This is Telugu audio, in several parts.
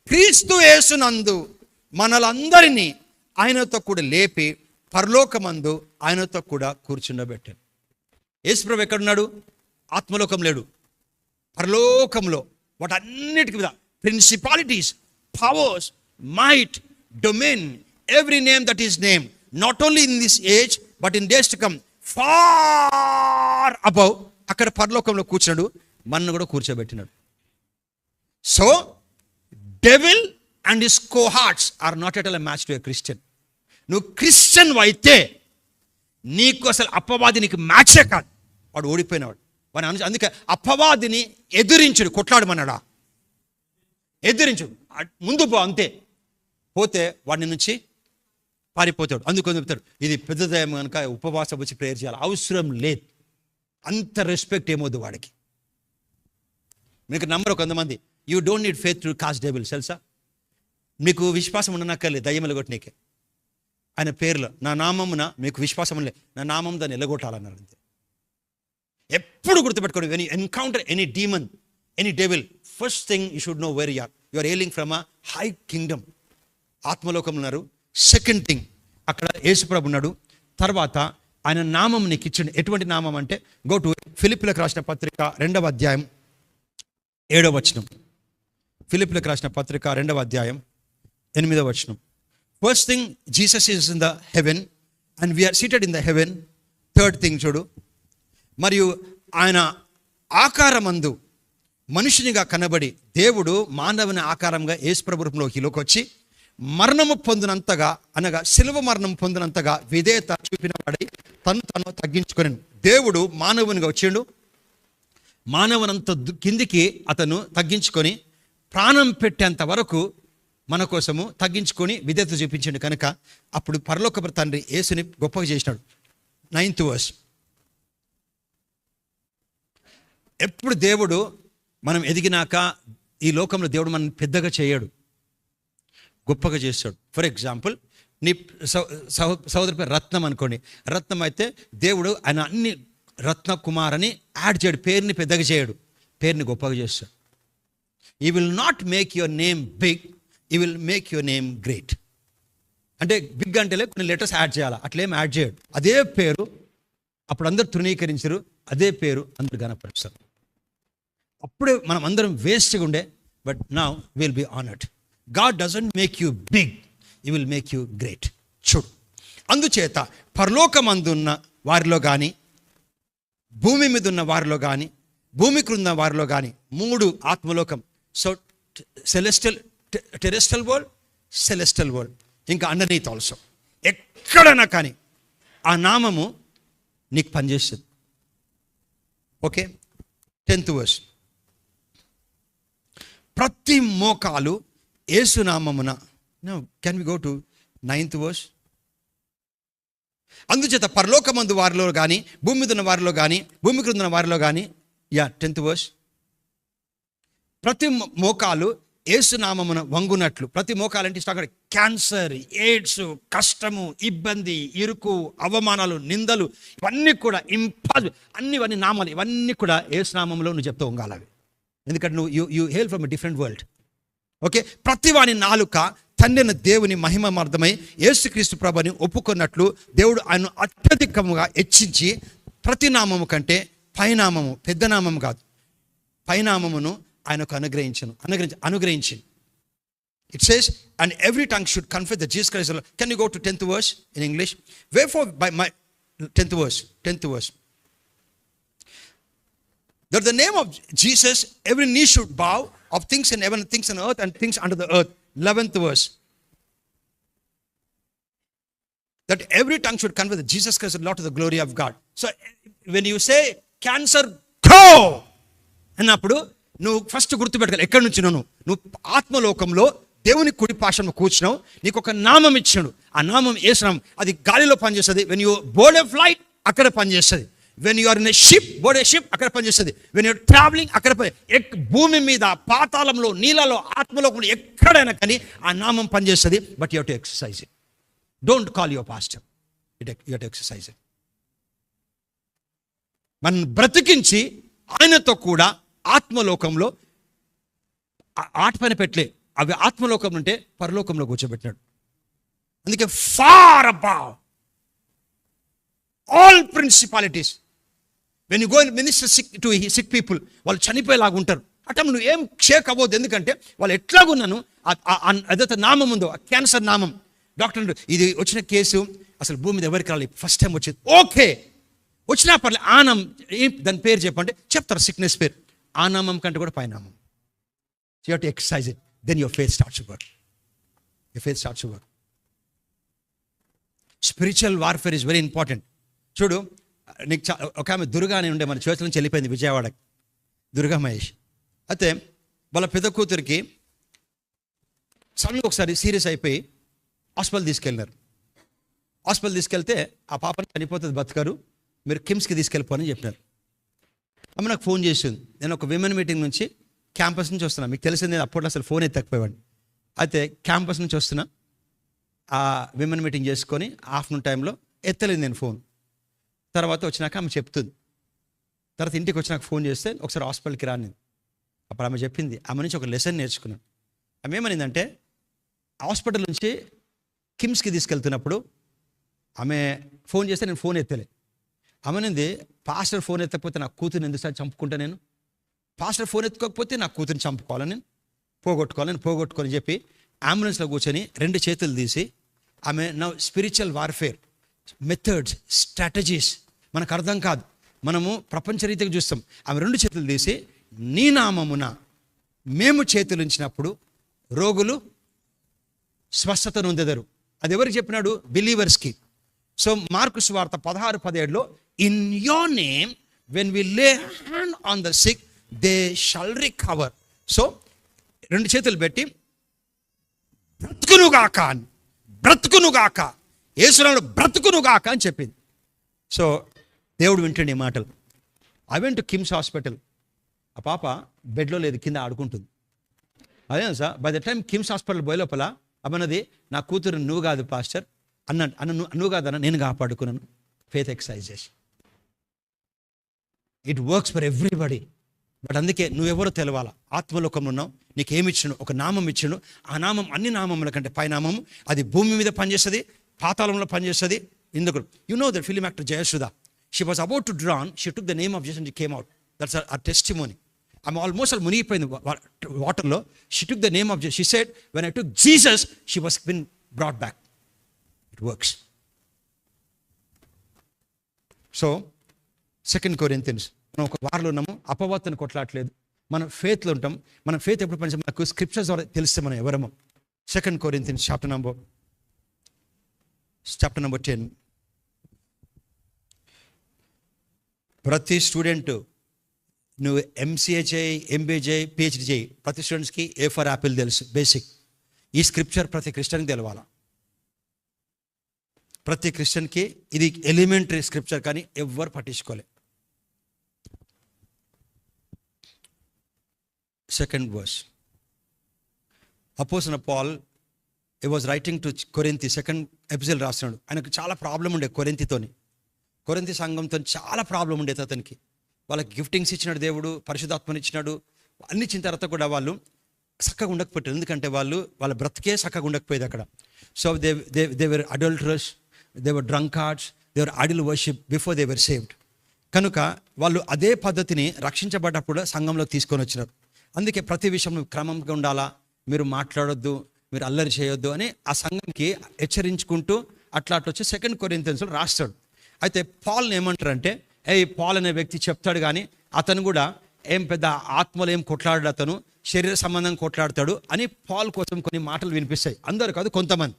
క్రీస్తు యేసునందు మనలందరినీ ఆయనతో కూడా లేపి పరలోకమందు ఆయనతో కూడా కూర్చుండబెట్టాను. యేసుప్రభు ఎక్కడున్నాడు? ఆత్మలోకం లేడు, పరలోకంలో. వాటన్నిటికీ మీద principalities, powers, might, domain, every name that is name, not only in this age but in days to come, far above అక్కడ పరలోకంలో కూర్చున్నాడు, మనను కూడా కూర్చోబెట్టినాడు. So devil and his cohorts are not at all a match to a Christian. నువ్వు క్రిస్టియన్ అయితే నీకు అసలు అపవాది నీకు మ్యాచే కాదు. వాడు ఓడిపోయినవాడు. వాడు అందుకే అపవాదిని ఎదిరించుడు, కొట్లాడమన్నాడా? ఎదిరించుడు, ముందు పో, అంతే. పోతే వాడి నుంచి పారిపోతాడు. అందుకని చెప్తాడు ఇది పెద్ద దయ్యం కనుక ఉపవాసం వచ్చి ప్రేయర్ చేయాలి. అవసరం లేదు, అంత రెస్పెక్ట్ ఏమవుద్దు వాడికి. మీకు నమ్మరు కొంతమంది. You don't need faith to cast devils. తెలుసా? మీకు విశ్వాసం ఉండనక్కర్లేదు దయ్యం ఎలగొట్టనీకే. ఆయన పేర్లో నా నామమున మీకు విశ్వాసం లే, నా నామం దాన్ని ఎలగొట్టాలన్నారు అంతే. ఎప్పుడు గుర్తుపెట్టుకోండి, when you encounter any demon, any devil, first thing you should know where you are hailing from a high kingdom. ఆత్మలోకం ఉన్నారు. సెకండ్ థింగ్, అక్కడ యేసుప్రభు ఉన్నాడు. తర్వాత ఆయన నామం నీకు ఇచ్చిండు. ఎటువంటి నామం అంటే, గో టు ఫిలిప్పీలకు రాసిన పత్రిక 2వ అధ్యాయం 7వ వచనం. ఫిలిప్పీలకు రాసిన పత్రిక 2వ అధ్యాయం 8వ వచనం. First thing, Jesus is in the heaven and we are seated in the heaven. Third thing చూడు, మరియు ఆయన ఆకారమందు మనుషునిగా కనబడి దేవుడు మానవుని ఆకారంగా యేసుప్రభులోకి వచ్చి మరణము పొందినంతగా, అనగా శిలువ మరణం పొందినంతగా విధేయత చూపిన వాడై తను తగ్గించుకొని దేవుడు మానవునిగా వచ్చిండు. మానవునంత కిందికి అతను తగ్గించుకొని ప్రాణం పెట్టేంత వరకు మన కోసము తగ్గించుకొని విధేయత చూపించాడు. కనుక అప్పుడు పరలోకపు తండ్రి యేసుని గొప్పగా చేసినాడు. 9th verse. ఎప్పుడు దేవుడు మనం ఎదిగినాక ఈ లోకంలో దేవుడు మనం పెద్దగా చేయడు, గొప్పగా చేస్తాడు. ఫర్ ఎగ్జాంపుల్, నీ సహోదరి పేరు రత్నం అనుకోండి. రత్నం అయితే దేవుడు ఆయన అన్ని రత్న కుమార్ అని యాడ్ చేయడు, పేరుని పెద్దగా చేయడు, పేరుని గొప్పగా చేస్తాడు. He will not make your name big, he will make your name great. అంటే బిగ్ అంటే కొన్ని లెటర్స్ యాడ్ చేయాలి, అట్లేం యాడ్ చేయడు. అదే పేరు అప్పుడు అందరూ తృణీకరించరు, అదే పేరు అందరు గణపరుస్తారు. అప్పుడే మనం అందరం వేస్ట్గా ఉండే, but now will be honoured. God doesn't make you big, he will make you great. చూడు, అందుచేత పరలోకమందున్న వారిలో కానీ, భూమి మీద ఉన్న వారిలో కానీ, భూమి క్రింద వారిలో కానీ 3 ఆత్మలోకం. So celestial, terrestrial world, celestial world, ఇంకా అండర్నీత్ ఆల్సో. ఎక్కడైనా కానీ ఆ నామము నీకు పనిచేస్తుంది. Okay, 10th verse. ప్రతి మోకాలు యేసునామమున. Can we go to 9th verse? అందుచేత పరలోకమందు వారిలో కానీ, భూమి మీద ఉన్న వారిలో కానీ, భూమి క్రింద ఉన్న వారిలో కానీ, 10th verse. ప్రతి మోకాలు యేసునామమున వంగునట్లు. ప్రతి మోకాలంటే అక్కడ క్యాన్సర్, ఎయిడ్స్, కష్టము, ఇబ్బంది, ఇరుకు, అవమానాలు, నిందలు, ఇవన్నీ కూడా ఇవన్నీ నామాలు, ఇవన్నీ కూడా యేసునామంలో నువ్వు చెప్తూ ఉండాలి. ఎందుకంటే నువ్వు you hail from a different world. Okay, ప్రతి వాని నాలుక తండ్రిన దేవుని మహిమార్థమై యేసుక్రీస్తు ప్రభుని ఒప్పుకున్నట్లు దేవుడు ఆయన అత్యధికముగా హెచ్చించి ప్రతి నామము కంటే పైనామము, పెద్ద నామము కాదు, పైనామమును ఆయనకు అనుగ్రహించి. It says, and every tongue should confess that Jesus Christ is the Lord. Can you go to 10th verse in English? Wherefore, by my 10th verse. That the name of Jesus, every knee should bow, of things in heaven, things on earth, and things under the earth. 11th verse. That every tongue should confess that Jesus Christ is the Lord to the glory of God. So, when you say cancer, go! అన్నప్పుడు నువ్వు ఫస్ట్ గుర్తుపెట్టుకోవాలి, ఎక్కడి నుంచి నువ్వు ఆత్మలోకంలో దేవుని కుడి పార్శ్వంలో కూర్చున్నావు. నీకు ఒక నామం ఇచ్చాడు, ఆ నామం యేసు నామం. అది గాలిలో పనిచేస్తుంది. When you board a flight, అక్కడ పనిచేస్తుంది. When you are in a ship, board a ship, అక్కడ పనిచేస్తుంది. వెన్ యూర్ ట్రావెలింగ్, అక్కడ భూమి మీద, పాతాళంలో, నీళ్ళలో, ఆత్మలోకంలో ఎక్కడైనా కానీ ఆ నామం పనిచేస్తుంది. But you have to exercise it. Don't call your pastor, you have to exercise it. మనం బ్రతికించి ఆయనతో కూడా ఆత్మలోకంలో ఆట పైన పెట్టలే, అవి ఆత్మలోకంలో ఉంటే పరలోకంలో కూర్చోబెట్టినాడు. అందుకే far above all principalities. When you go and minister to sick people, వాళ్ళు చనిపోయేలాగా ఉంటారు. అట్లా నువ్వు ఏం షేక్ అవ్వద్దు, ఎందుకంటే వాళ్ళు ఎట్లాగున్నాను అదైతే నామం ఉందో, క్యాన్సర్ నామం. డాక్టర్ ఇది వచ్చిన కేసు అసలు భూమి మీద ఎవరికి రాలి, ఫస్ట్ టైం వచ్చేది. ఓకే, వచ్చినా పర్లేదు, ఆ నామం దాని పేరు చెప్పంటే చెప్తారు, సిక్నెస్ పేరు. ఆ నామం కంటే కూడా పైనామం. You have to exercise it, then your faith starts to work. Your faith starts to work. Spiritual warfare is very important. చూడు, నీకు ఒక ఆమె దుర్గా అని ఉండే, మన చేతుల నుంచి వెళ్ళిపోయింది విజయవాడకి, దుర్గా మహేష్. అయితే వాళ్ళ పెద్ద కూతురికి సడన్గా ఒకసారి సీరియస్ అయిపోయి హాస్పిటల్ తీసుకెళ్ళినారు. హాస్పిటల్ తీసుకెళ్తే ఆ పాపని చనిపోతుంది, బతకరు, మీరు కిమ్స్కి తీసుకెళ్ళిపోని చెప్పినారు. అమ్మ నాకు ఫోన్ చేసింది. నేను ఒక విమెన్ మీటింగ్ నుంచి క్యాంపస్ నుంచి వస్తున్నా. మీకు తెలిసింది, నేను అప్పట్లో అసలు ఫోన్ ఎత్తకపోయాడు. అయితే క్యాంపస్ నుంచి వస్తున్నా, ఆ విమెన్ మీటింగ్ చేసుకొని ఆఫ్టర్నూన్ టైంలో ఎత్తలేదు నేను ఫోన్. తర్వాత వచ్చినాక ఆమె చెప్తుంది. తర్వాత ఇంటికి వచ్చినాక ఫోన్ చేస్తే ఒకసారి హాస్పిటల్కి రాను. అప్పుడు ఆమె చెప్పింది, ఆమె నుంచి ఒక లెసన్ నేర్చుకున్నాను. ఆమె ఏమనిందంటే, హాస్పిటల్ నుంచి కిమ్స్కి తీసుకెళ్తున్నప్పుడు ఆమె ఫోన్ చేస్తే నేను ఫోన్ ఎత్తలే. ఆమెనింది, పాస్టర్ ఫోన్ ఎత్తకపోతే నా కూతురుని ఎందుసారి చంపుకుంటా నేను, పాస్టర్ ఫోన్ ఎత్తుకోకపోతే నా కూతురిని చంపుకోవాలని, నేను పోగొట్టుకోవాలని చెప్పి అంబులెన్స్లో కూర్చొని 2 చేతులు తీసి ఆమె నా స్పిరిచువల్ వార్ఫేర్ మెథడ్స్, స్ట్రాటజీస్ మనకు అర్థం కాదు, మనము ప్రపంచరీతిగా చూస్తాం. ఆమె 2 చేతులు తీసి, నీ నామమున మేము చేతులు ఉంచినప్పుడు రోగులు స్వస్థత నొందెదరు. అది ఎవరికి చెప్పినాడు? బిలీవర్స్కి. సో మార్కు సువార్త 16:17లో, in your name when we lay hand on the sick they shall recover. So 2 చేతులు పెట్టి బ్రతుకునుగాక యేసునామములో బ్రతుకునుగాక అని చెప్పింది. సో దేవుడు వింటుండే ఈ మాటలు. I went to KIMS hospital. ఆ పాప బెడ్లో లేదు, కింద ఆడుకుంటుంది. అదే sir, by the time KIMS hospital పోయే లోపల అమ్మన్నది, నా కూతురు నువ్వు కాదు పాస్టర్ నువ్వు కాదన్న, నేను కాపాడుకున్నాను. ఫేత్ ఎక్సర్సైజ్ చేసి. It works for everybody. But అందుకే నువ్వెవరో తెలవాలా. ఆత్మలోకంలో ఉన్నావు, నీకేమి ఇచ్చిండు? ఒక నామం ఇచ్చిండు. ఆ నామం అన్ని నామముల కంటే పైనామము. అది భూమి మీద పనిచేస్తుంది, పాతాళంలో పనిచేస్తుంది. ఇందుకు you know that film actor Jayasudha, she was about to drown, she took the name of Jesus and she came out. That's a testimony. ఆమె ఆల్మోస్ట్ అలా మునిగిపోయింది వాటర్లో. She took the name of Jesus. She said, when I took Jesus she was been brought back. It works. So 2 Corinthians మనం ఒక వారిలో ఉన్నాము, అపవార్తను కొట్లాడలేదు, మనం ఫేత్లో ఉంటాం. మనం ఫేత్ ఎప్పుడు పనిచేస్తాం? మనకు స్క్రిప్చర్స్ ద్వారా తెలిస్తే మనం ఎవరము. 2 కొరింథియన్స్ చాప్టర్ నెంబర్ 10. ప్రతి స్టూడెంట్, నువ్వు ఎంసీఏ చేయి, ఎంబీఏ చేయి, పిహెచ్డి చేయి, ప్రతి స్టూడెంట్స్కి ఏ ఫర్ యాపిల్ తెలుసు, బేసిక్. ఈ స్క్రిప్చర్ ప్రతి క్రిస్టియన్కి తెలవాలా. ప్రతి క్రిస్టియన్కి ఇది ఎలిమెంటరీ స్క్రిప్చర్, కానీ ఎవ్వరు పట్టించుకోలే. 2nd verse. అపోస్తలుడైన Paul he was writing to కొరింథీ, 2nd ఎపిసోడ్ రాస్తున్నాడు. ఆయనకు చాలా ప్రాబ్లం ఉండే కొరింథీ సంఘంతో చాలా ప్రాబ్లం ఉండేది అతనికి. వాళ్ళకి గిఫ్టింగ్స్ ఇచ్చినాడు దేవుడు, పరిశుద్ధాత్మని ఇచ్చినాడు. అన్ని ఇచ్చిన తర్వాత కూడా వాళ్ళు చక్కగా ఉండకపోయారు. ఎందుకంటే వాళ్ళ బ్రతికే చక్కగా ఉండకపోయేది అక్కడ. So they were adulterous, they were drunkards, they were idol worship before they were saved. కనుక వాళ్ళు అదే పద్ధతిని రక్షించబడ్డప్పుడు సంఘంలోకి తీసుకొని వచ్చినారు. అందుకే ప్రతి విషయంలో క్రమంగా ఉండాలా, మీరు మాట్లాడొద్దు, మీరు అల్లరి చేయొద్దు అని ఆ సంఘంకి హెచ్చరించుకుంటూ అట్లా వచ్చి 2 కొరింథీయులు రాస్తాడు. అయితే పాల్ని ఏమంటారంటే, పాల్ అనే వ్యక్తి చెప్తాడు, కానీ అతను కూడా ఏం పెద్ద ఆత్మలో ఏం కొట్లాడాడు, అతను శరీర సంబంధం కొట్లాడతాడు అని పాల్ కోసం కొన్ని మాటలు వినిపిస్తాయి. అందరు కాదు, కొంతమంది.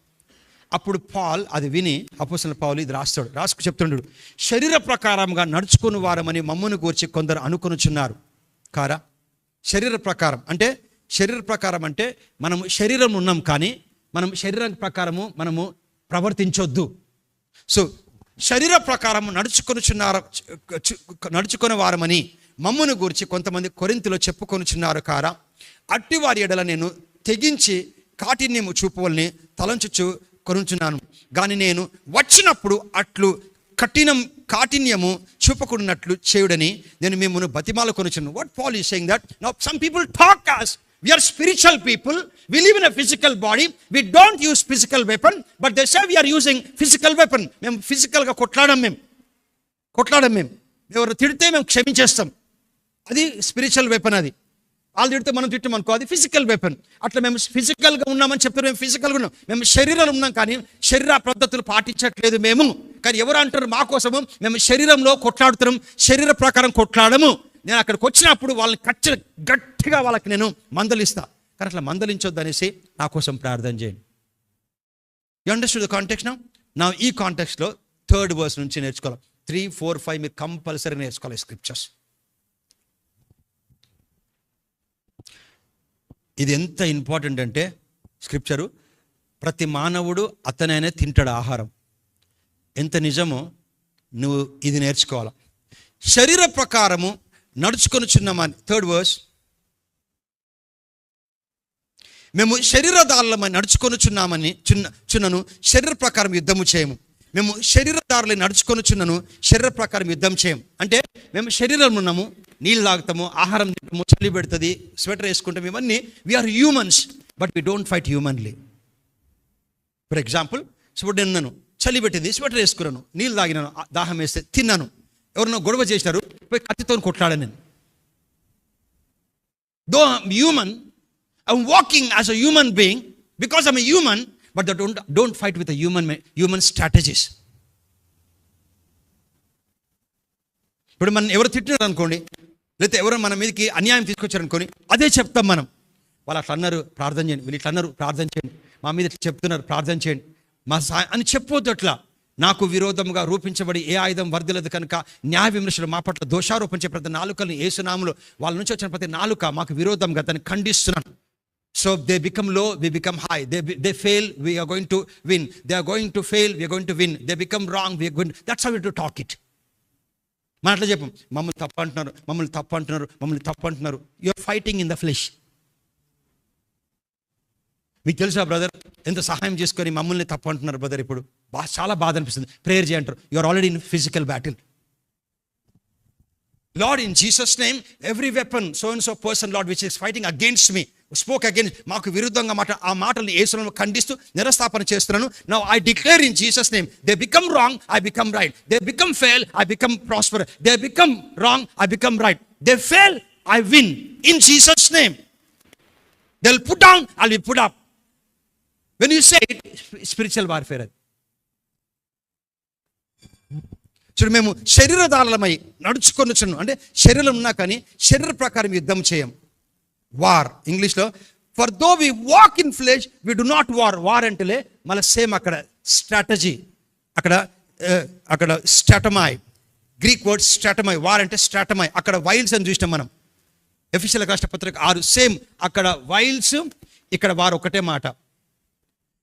అప్పుడు పాల్ అది విని, అపోస్తలుడైన పౌలు ఇది రాసుకు చెప్తున్నాడు, శరీర ప్రకారంగా నడుచుకుని వారమని మమ్మను గూర్చి కొందరు అనుకొనుచున్నారు కారా. శరీర ప్రకారం అంటే మనము శరీరం ఉన్నాం, కానీ మనం శరీరం ప్రకారము మనము ప్రవర్తించొద్దు. సో శరీర ప్రకారము నడుచుకుని వారమని మమ్మను గూర్చి కొంతమంది కొరింథీలో చెప్పుకొనుచున్నారు కారా. అట్టి వారి ఎడల నేను తెగించి కాఠిన్యము చూపవల్ని తలంచుచు కొనుచున్నాను, కానీ నేను వచ్చినప్పుడు అట్లు కాఠిన్యము చూపకున్నట్లు చేయుడని నేను మిమ్మల్ని బతిమాల కొనుచున్నాను. What Paul is saying that now some people talk as We are spiritual people. We live in a physical body. We don't use physical weapon. But they say we are using physical weapon. మేము ఫిజికల్గా కొట్లాడం మేము ఎవరు తిడితే మేము క్షమించేస్తాం. అది స్పిరిచువల్ వెపన్. అది వాళ్ళు తిడితే మనం తిట్టమనుకో, అది ఫిజికల్ వెపన్. అట్లా మేము ఫిజికల్గా ఉన్నామని చెప్తారు. మేము ఫిజికల్గా ఉన్నాం, మేము శరీరంలో ఉన్నాం, కానీ శరీర పద్ధతులు పాటించట్లేదు మేము. కానీ ఎవరు అంటారు మా కోసము మేము శరీరంలో కొట్లాడుతున్నాం, శరీర ప్రకారం కొట్లాడము. నేను అక్కడికి వచ్చినప్పుడు వాళ్ళని గట్టిగా వాళ్ళకి నేను మందలిస్తా. కానీ అట్లా మందలించొద్దు అనేసి నా కోసం ప్రార్థన చేయండి. You understood the context now? నా ఈ కాంటెక్స్ట్లో 3rd verse నుంచి నేర్చుకోవాలి. 3, 4, 5 మీరు కంపల్సరీ నేర్చుకోవాలి స్క్రిప్చర్స్. ఇది ఎంత ఇంపార్టెంట్ అంటే స్క్రిప్చరు, ప్రతి మానవుడు అతనైనా తింటాడు ఆహారం. ఎంత నిజమో నువ్వు ఇది నేర్చుకోవాలి. శరీర ప్రకారము నడుచుకొనుచున్నామని 3rd verse, మేము శరీరదారులమని నడుచుకొనుచున్నామని చున్నను శరీర ప్రకారం యుద్ధము చేయము. మేము శరీరదారులు నడుచుకొనుచున్నను శరీర ప్రకారం యుద్ధం చేయము. అంటే మేము శరీరం ఉన్నాము, నీళ్ళు తాగుతాము, ఆహారం తింటాము, చలి పెడుతుంది, స్వెటర్ వేసుకుంటాము, ఇవన్నీ we are humans. But we don't fight humanly. For example, ఇప్పుడు నేను ఉన్నాను, చలి పెట్టింది, స్వెటర్ వేసుకున్నాను, నీళ్ళు తాగినాను, దాహం వేస్తే తిన్నాను, ఎవరినో గొడవ చేశారు, పోయి కత్తితో కొట్లాడాను నేను. దో I'm human, I'm walking as a human being because I'm a human, but don't fight with human strategies. ఇప్పుడు మనం ఎవరు తిట్టినారు అనుకోండి, లేకపోతే ఎవరు మన మీదకి అన్యాయం తీసుకొచ్చారు అనుకోని, అదే చెప్తాం మనం. వాళ్ళు అట్లా అన్నారు ప్రార్థన చేయండి, వీళ్ళు ఇట్లా అన్నారు ప్రార్థన చేయండి, మా మీద ఇట్లా చెప్తున్నారు ప్రార్థన చేయండి, మా సాయం అని చెప్పొద్దు. అట్లా నాకు విరోధంగా రూపించబడి ఏ ఆయుధం వర్ధిల్లదు కనుక న్యాయ విమర్శలు మా పట్ల దోషారోపించే ప్రతి నాలుకల్ని యేసునామములో వాళ్ళ నుంచి వచ్చిన ప్రతి నాలుక మాకు విరోధంగా దాన్ని ఖండిస్తున్నాను. So they become low, we become high. They fail, we are going to win. They are going to fail, we are going to win. They become wrong, we are going to... That's how we have to talk it. మనం అట్లా చెప్పం, మమ్మల్ని తప్పు అంటున్నారు, మమ్మల్ని తప్పు అంటున్నారు, మమ్మల్ని తప్పు అంటున్నారు. You are fighting in the flesh. మీకు తెలుసా బ్రదర్, ఎంత సహాయం చేసుకొని మమ్మల్ని తప్పు అంటున్నారు బ్రదర్. ఇప్పుడు చాలా బాధ అనిపిస్తుంది. ప్రేయర్ చేయంటారు, you are already in physical battle. Lord, in Jesus' name, every weapon, so and so person, Lord, which is fighting against me, spoke against, మాకు విరుద్ధంగా ఆ మాటల్ని యేసునామములో ఖండిస్తూ నిరస్థాపన చేస్తున్నాను. Now I declare in Jesus' name, they become wrong, I become right. They become fail, I become prosper. They become wrong, I become right. They fail, I win. In Jesus' name. They'll put down, I'll be put up. When you say it, spiritual warfare. చూడు, మేము శరీరదారులమై నడుచుకొనుచున్నాం అంటే శరీరం ఉన్నా కానీ శరీర ప్రకారం యుద్ధం చేయం. వార్ ఇంగ్లీష్లో, for though we walk in flesh we do not war. War అంటేలే మళ్ళీ సేమ్ అక్కడ స్ట్రాటజీ, అక్కడ స్ట్రాటమాయ్, గ్రీక్ వర్డ్ స్ట్రాటమాయ్. వార్ అంటే స్ట్రాటమాయ్. అక్కడ వైల్స్ అని చూసినాం మనం ఎఫెసీయుల రాష్ట్ర పత్రిక 6. సేమ్ అక్కడ వైల్స్, ఇక్కడ వార్ ఒకటే మాట.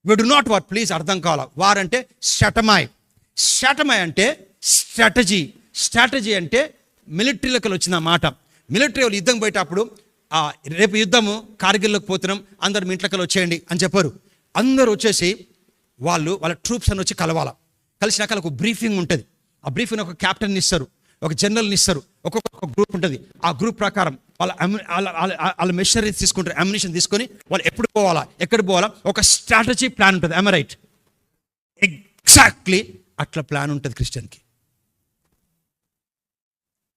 We do not war, please అర్థం కావాలా. వార్ అంటే స్ట్రాటమాయ్. స్ట్రాటమాయ్ అంటే స్ట్రాటజీ. స్ట్రాటజీ అంటే మిలిటరీలకు వచ్చిన మాట. మిలిటరీ వాళ్ళు యుద్ధం పోయేటప్పుడు రేపు యుద్ధము కార్గిల్లోకి పోతున్నాం, అందరు మీ ఇంట్లోకి వచ్చేయండి అని చెప్పారు. అందరూ వచ్చేసి వాళ్ళ ట్రూప్స్ అని వచ్చి కలవాల. కలిసినాక ఒక బ్రీఫింగ్ ఉంటుంది. ఆ బ్రీఫింగ్ ఒక క్యాప్టెన్ ఇస్తారు, ఒక జనరల్ని ఇస్తారు, ఒక్కొక్క గ్రూప్ ఉంటుంది. ఆ గ్రూప్ ప్రకారం వాళ్ళ మెషరీస్ తీసుకుంటారు, అమ్యునిషన్ తీసుకొని వాళ్ళు ఎప్పుడు పోవాలా, ఎక్కడ పోవాలా, ఒక స్ట్రాటజీ ప్లాన్ ఉంటుంది. I am right? ఎగ్జాక్ట్లీ అట్లా ప్లాన్ ఉంటుంది క్రిస్టియన్కి.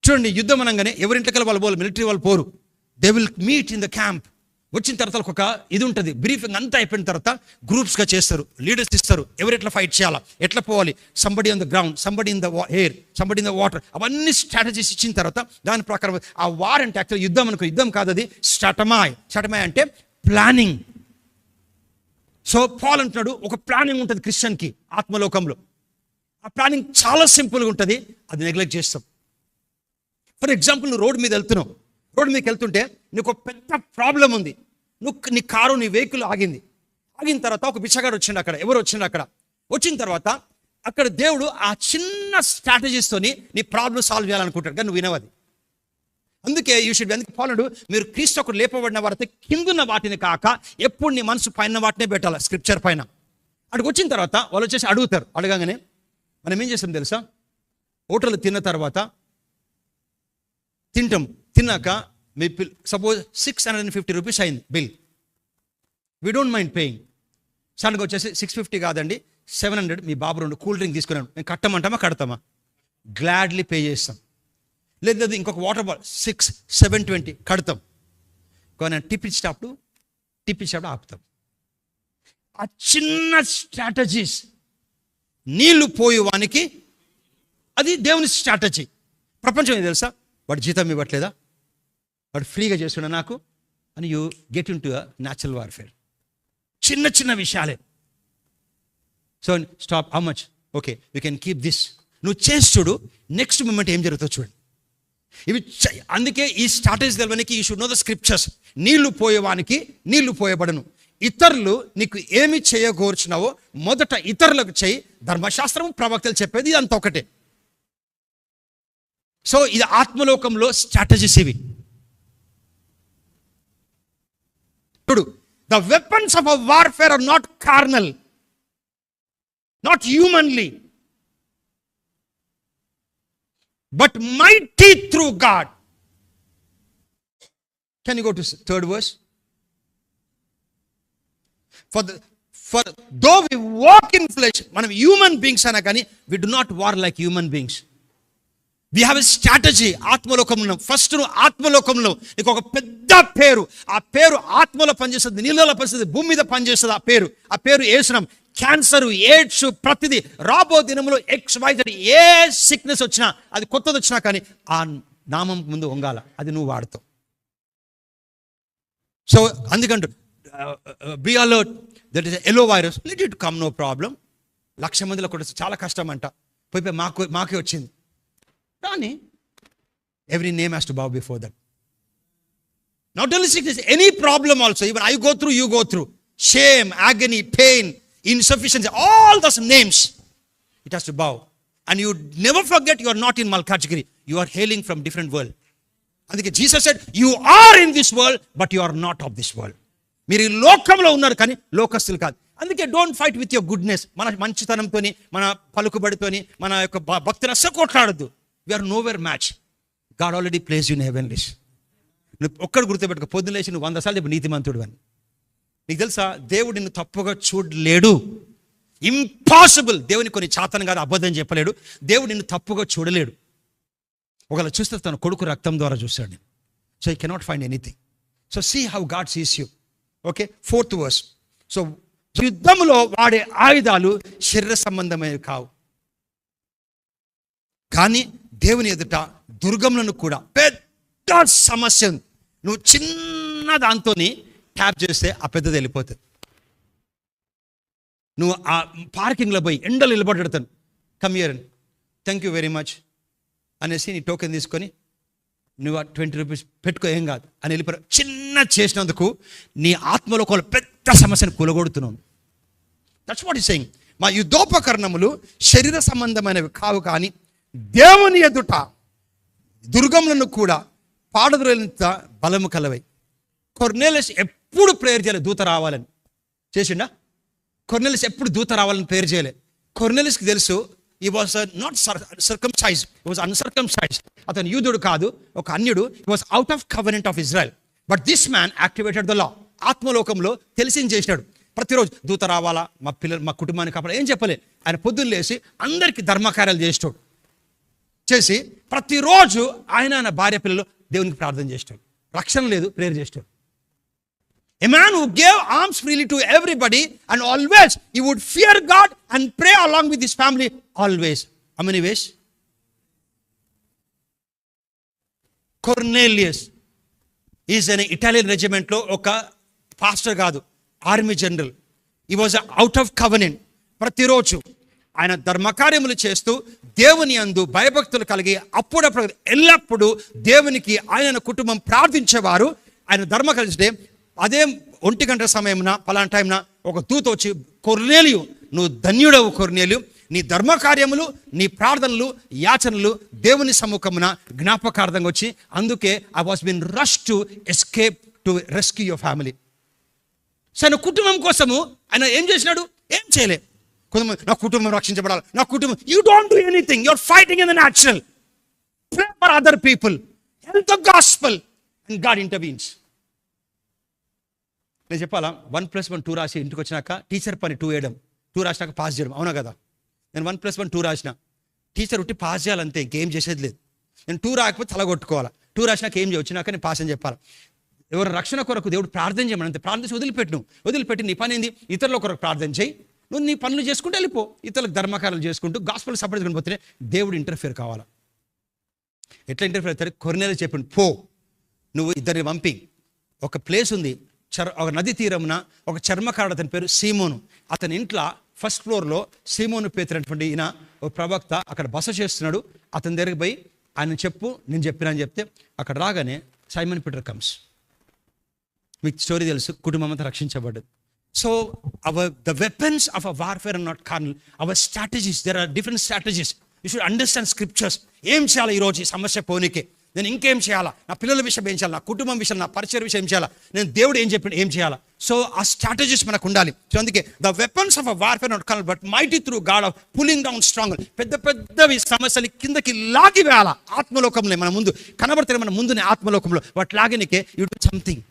చూడండి, యుద్ధం అనగానే ఎవరింట్లోకి వాళ్ళు పోవాలి, మిలిటరీ వాళ్ళు పోరు. They will meet in the camp. వచ్చిన తర్వాత ఒక ఇది ఉంటుంది, బ్రీఫింగ్ అంతా అయిపోయిన తర్వాత గ్రూప్స్గా చేస్తారు, లీడర్స్ ఇస్తారు, ఎవరు ఎట్లా ఫైట్ చేయాలా, ఎట్లా పోవాలి, somebody on the ground, somebody in the air, somebody in the water, అవన్నీ స్ట్రాటజీస్ ఇచ్చిన తర్వాత దాని ప్రకారం ఆ వార్ అంటే యాక్చువల్ యుద్ధం అనుకో, యుద్ధం కాదు అది స్ట్రాటమాయ్. స్ట్రాటమాయ్ అంటే ప్లానింగ్. సో పాల్ అంటున్నాడు, ఒక ప్లానింగ్ ఉంటుంది క్రిస్టియన్కి ఆత్మలోకంలో. ఆ ప్లానింగ్ చాలా సింపుల్గా ఉంటుంది, అది నెగ్లెక్ట్ చేస్తాం. ఫర్ ఎగ్జాంపుల్, నువ్వు రోడ్డు మీద వెళ్తున్నావు, రోడ్డు మీదకి వెళ్తుంటే నీకు ఒక పెద్ద ప్రాబ్లం ఉంది. నీ కారు, నీ వెహికల్ ఆగింది. ఆగిన తర్వాత ఒక బిచ్చగాడు వచ్చిండు అక్కడ, ఎవరు వచ్చిండు అక్కడ. వచ్చిన తర్వాత అక్కడ దేవుడు ఆ చిన్న స్ట్రాటజీస్తోని నీ ప్రాబ్లం సాల్వ్ చేయాలనుకుంటాడు, కానీ నువ్వు వినవది. అందుకే అందుకే పాలడు, మీరు క్రీస్తు ఒకరు లేపబడిన వారైతే కిందున్న వాటిని కాక ఎప్పుడు నీ మనసు పైన వాటినే పెట్టాలి, స్క్రిప్చర్ పైన. అక్కడికి వచ్చిన తర్వాత వాళ్ళు వచ్చేసి అడుగుతారు. అడగగానే మనం ఏం చేస్తాం తెలుసా, హోటల్ తిన్న తర్వాత తింటాం, తిన్నాక మీ సపోజ్ 650 రూపీస్ అయింది bill. We don't mind paying. సడన్గా వచ్చేసి 650 కాదండి 700, మీ బాబు 2 కూల్ డ్రింక్ తీసుకున్నాను, మేము కట్టమంటామా కడతామా? గ్లాడ్లీ పే చేస్తాం. లేదు ఇంకొక వాటర్ బాటిల్ 720 కడతాం. కానీ టిప్ ఇచ్చేటప్పుడు ఆపుతాం. ఆ చిన్న స్ట్రాటజీస్ నీళ్లు పోయేవానికి అది దేవుని స్ట్రాటజీ. ప్రపంచం ఏం తెలుసా? వాడు జీతం ఇవ్వట్లేదా, వాడు ఫ్రీగా చేస్తున్నా నాకు అని you get in to natural warfare. చిన్న చిన్న విషయాలే. So stop, how much, okay you can keep this. నువ్వు చేసి చూడు, నెక్స్ట్ మూమెంట్ ఏం జరుగుతుందో చూడండి. ఇవి అందుకే ఈ స్ట్రాటజీ తెలవడానికి you should know the scriptures. నీళ్లు పోయేవానికి నీళ్లు పోయబడను. ఇతరులు నీకు ఏమి చేయగోర్చున్నావో మొదట ఇతరులకు చేయి. ధర్మశాస్త్రం ప్రవక్తలు చెప్పేది ఇదంతా ఒకటే. సో ఇది ఆత్మలోకంలో స్ట్రాటజీస్ ఇవి. చూడు, the weapons of a warfare are not carnal, not humanly, but mighty through God. Can you go to 3rd verse? For though we walk in flesh, manam human beings ana kani we do not war like human beings. We have a strategy. ఆత్మలోకంలో ఫస్ట్ ఆత్మలోకంలో నీకు ఒక పెద్ద పేరు, ఆ పేరు ఆత్మలో పనిచేస్తుంది, నీళ్ళలో పనిచేస్తుంది, భూమి మీద పనిచేస్తుంది. ఆ పేరు యేసునామం. క్యాన్సర్, ఎయిడ్స్, ప్రతిదీ రాబో దినంలో XYZ ఏ సిక్నెస్ వచ్చినా, అది కొత్తది వచ్చినా కానీ ఆ నామం ముందు వంగాల, అది నువ్వు వాడతావు. సో అందుకంటూ be alert, that is yellow virus, let it come, no problem. 1,00,000 మందిలో కూడా చాలా కష్టం అంట, పోయి మాకే వచ్చింది కానీ every name has to bow before that. Not only sickness, any problem also, even I go through, you go through, shame, agony, pain, insufficiency, all those names, it has to bow. And you never forget you are not in Malkajgiri, you are hailing from different world. అందుకే Jesus said, you are in this world but you are not of this world. మీరు ఈ లోకంలో ఉన్నారు కానీ లోకస్తులు కాదు. అందుకే don't fight with your goodness. మన మంచితనంతో, మన పలుకుబడితోని, మన యొక్క భక్తిని అస్సలు కొట్లాడద్దు. We are nowhere match. God already placed you in heavenlies. నువ్వు ఒక్కడు గుర్తుపెట్టుకో, పొద్దున లేచి నువ్వు 100 సార్లు చెప్పు నీతిమంతుడు అని. నీకు తెలుసా దేవుడు నిన్ను తప్పుగా చూడలేడు. ఇంపాసిబుల్. దేవుని కొన్ని చాతన కాదు, అబద్ధం చెప్పలేడు. దేవుడు నిన్ను తప్పుగా చూడలేడు. ఒకవేళ చూస్తే తన కొడుకు రక్తం ద్వారా చూస్తాడు. So you cannot find anything. So see how God sees you. Okay, 4th verse. So యుద్ధంలో వాడే ఆయుధాలు శరీర సంబంధమైనవి కావు, కానీ దేవుని ఎదుట దుర్గములను కూడా పెద్ద సమస్య. నువ్వు చిన్న దాంతో ట్యాప్ చేస్తే ఆ పెద్దది వెళ్ళిపోతుంది. నువ్వు ఆ పార్కింగ్లో పోయి ఎండలు నిలబడతాను, కమ్ హియర్ అని, థ్యాంక్ యూ వెరీ మచ్ అనేసి నీ టోకెన్ తీసుకొని నువ్వు 20 రూపీస్ పెట్టుకో, ఏం కాదు అని వెళ్ళిపోయారు. చిన్న చేసినందుకు నీ ఆత్మలో ఒక పెద్ద సమస్యను కూలగొడుతున్నావు. That's what is saying. మా యుద్ధోపకరణములు శరీర సంబంధమైనవి కావు కానీ దేవుని ఎదుట దుర్గములను కూడా పాడదులేనంత బలము కలవై. కొర్నేలియస్ ఎప్పుడు ప్రేయర్ చేయలే దూత రావాలని. చేసిండా? కొర్నేలియస్ ఎప్పుడు దూత రావాలని ప్రేయర్ చేయలే. కొర్నేలియస్కి తెలుసు he was not circumcised, he was uncircumcised. అతను యూదుడు కాదు, ఒక అన్యుడు. he was out of covenant of Israel, but this man activated the law. ఆత్మలోకంలో తెలిసింది చేసినాడు. ప్రతిరోజు దూత రావాలా, మా పిల్లలు, మా కుటుంబాన్ని కాపాడాలి, ఏం చెప్పలే. ఆయన పొద్దున్న లేసి అందరికీ ధర్మకార్యాలు చేస్తాడు. చేసి ప్రతిరోజు ఆయన భార్య పిల్లలు దేవునికి ప్రార్థన చేస్తాడు. రక్షణ లేదు, ప్రేయర్ చేస్తాడు. A man who gave arms freely to everybody and always he would fear God and pray along with his family always. How many ways? Cornelius is an Italian regiment lo oka pastor kaadu, army general. He was out of covenant. ప్రతిరోజు ఆయన ధర్మకార్యములు చేస్తూ దేవుని యందు భయభక్తులు కలిగి అప్పుడప్పుడు ఎల్లప్పుడూ దేవునికి ఆయన కుటుంబం ప్రార్థించేవారు. ఆయన ధర్మకార్యం అదే 1 గంట సమయంన పలానా టైంన ఒక దూత వచ్చి, కొర్నేలియు నువ్వు ధన్యుడవు కొర్నేలియు, నీ ధర్మకార్యములు, నీ ప్రార్థనలు, యాచనలు దేవుని సముఖమున జ్ఞాపకార్థంగా వచ్చి, అందుకే I was been rush to escape to rescue your family. So ఆయన కుటుంబం కోసము ఆయన ఏం చేసినాడు? ఏం చేయలే. కొంతమంది నా కుటుంబం రక్షించబడాలి, నా కుటుంబం. You don't do anything, you're fighting in the natural. Pray for other people, help the gospel. And God intervenes. నేను చెప్పాలా, 1+1 2 రాసి ఇంటికి వచ్చినాక టీచర్ పని 2 వేయడం, 2 రాసినాక పాస్ చేయడం, అవునా కదా? నేను 1+1 2 రాసిన, టీచర్ ఉట్టి పాస్ చేయాలంతే, ఇంకేం చేసేది లేదు. నేను 2 రాకపోతే తల కొట్టుకోవాలా, 2 రాసినాక ఏం వచ్చినాక నేను పాస్ అని చెప్పాలి. ఎవరు రక్షణ కొరకు దేవుడు ప్రార్థన చేయమని అంతే, ప్రార్థన వదిలిపెట్టి నీ పని ఏంది? ఇతరుల కొరకు ప్రార్థన చేయి, నువ్వు నీ పనులు చేసుకుంటూ వెళ్ళిపో. ఇతరులకు ధర్మకార్యాలు చేసుకుంటూ గాస్పెల్ సపోర్ట్ చేసుకుని పోతే దేవుడు ఇంటర్ఫియర్ కావాలా. ఎట్లా ఇంటర్ఫియర్ అవుతారు? కొర్నేలియు చెప్పిండు, పో నువ్వు ఇద్దరిని పంపి, ఒక ప్లేస్ ఉంది ఒక నది తీరమున, ఒక చర్మకారుడు, అతని పేరు సీమోను. అతని ఇంట్లో ఫస్ట్ ఫ్లోర్లో సీమోను పేతురు అనేటువంటి ఈయన ఒక ప్రవక్త అక్కడ బస చేస్తున్నాడు. అతని దగ్గరికి పోయి ఆయన చెప్పు, నేను చెప్పినా అని చెప్తే అక్కడ రాగానే సైమన్ పీటర్ కమ్స్. మీకు స్టోరీ తెలుసు, కుటుంబం అంతా రక్షించబడ్డది. So the weapons of a warfare are not carnal. Our strategies, there are different strategies. You should understand scriptures. ఏం చేయాలి ఈరోజు ఈ సమస్య పోనీకే? నేను ఇంకేం చేయాలా? నా పిల్లల విషయం ఏం చేయాలి? నా కుటుంబం విషయం, నా పరిచయ విషయం ఏం చేయాలా? నేను దేవుడు ఏం చెప్పిన ఏం చేయాలా? సో ఆ స్ట్రాటజీస్ మనకు ఉండాలి. సో అందుకే the weapons of a warfare not carnal but mighty through God of pulling down strong. పెద్దవి సమస్యని కిందకి లాగి వేయాలా. ఆత్మలోకంలో మన ముందు కనబడుతున్న, మన ముందునే ఆత్మలోకంలో వాటి లాగినకే యు డూ సంథింగ్.